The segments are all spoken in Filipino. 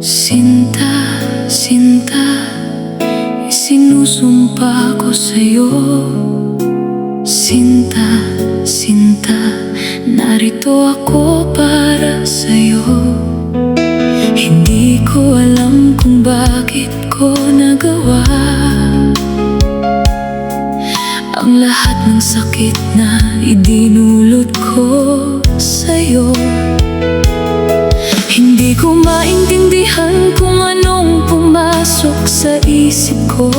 Sinta, sinta, isinusumpa ko sa'yo. Sinta, sinta, narito ako para sa'yo. Hindi ko alam kung bakit ko nagawa ang lahat ng sakit na idinulot ko sa'yo. Hindi ko maintindihan kung anong pumasok sa isip ko,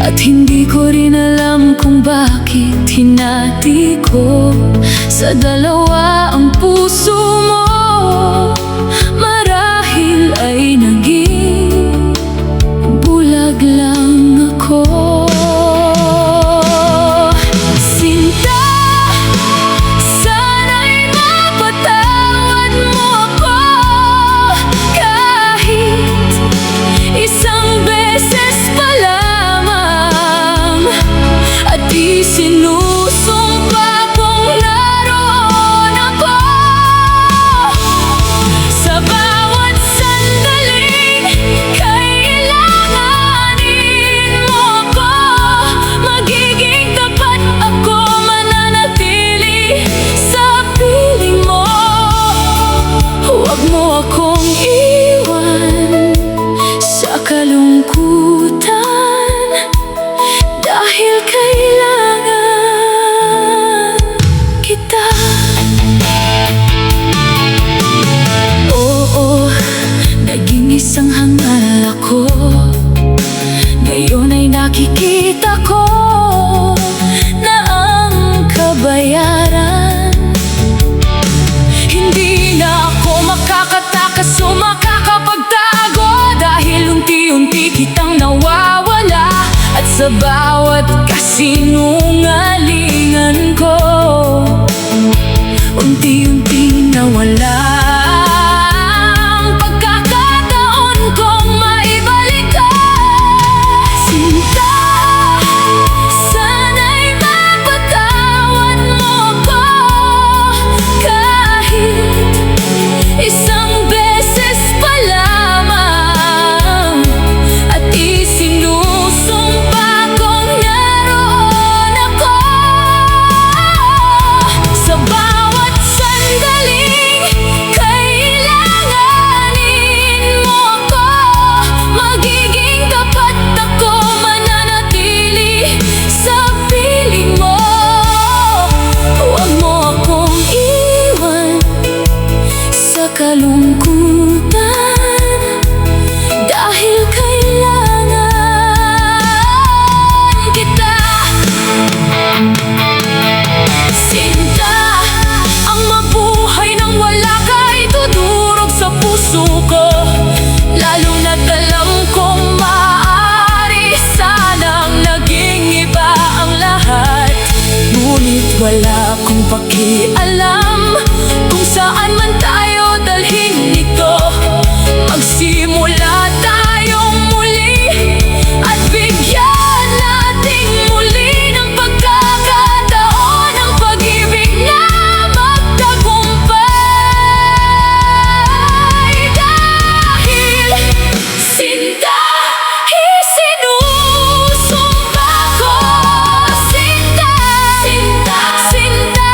at hindi ko rin alam kung bakit hinati ko sa dalawa ang puso mo. Marahil ay naging bulag lang ako. Kalungkutan dahil kailangan kita. Oo, naging isang hangal ako. Ngayon ay nakikita ko na ang kabayaran. Hindi na ako makakatakas o makakapagtago, dahil unti-unti kitang nawawala. At sa bawat kasinungalingan ko, unti-unti nawala ang pagkakataon kong maibalik ka. Sinta, sana'y mapatawad mo ko, kahit isang beses pa lamang. At isinusumpa kong naroon ako sa bawat sandaling kailanganin mo ko. Magiging tapat ako, mananatili sa piling mo. Huwag mo akong iwan sa kalungkutan, dahil kailangan kita. Sinta, ang mabuhay nang wala ka ay dudurog sa puso ko, lalo na't alam kong maaari sanang naging iba ang lahat. Ngunit wala akong pakialam kung saan man tayo dalhin ito. Magsimula tayong muli at bigyan nating muli ng pagkakataon ang pag-ibig na magtagumpay. Dahil sinta, isinusumpa ko. Sinta, sinta, sinta,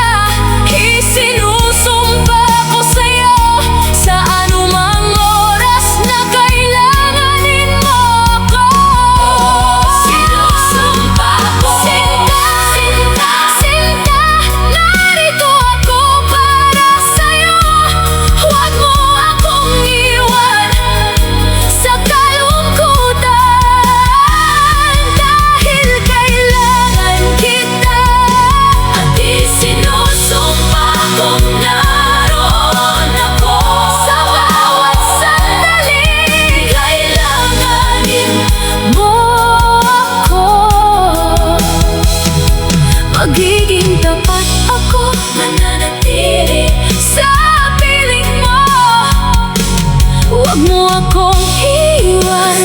isinusumpa ko sa'yo sa anumang oras na kailanganin mo ako. Sinusumpa ko. Sinta, sinta, sinta, narito ako para sa'yo. Huwag mo akong iwan sa kalungkutan, dahil kailangan kita. At isinusumpa kong naroon ako sa bawat sandaling kailanganin mo ako. Magiging tapat ako, mananatili sa piling mo. Huwag mo akong iwan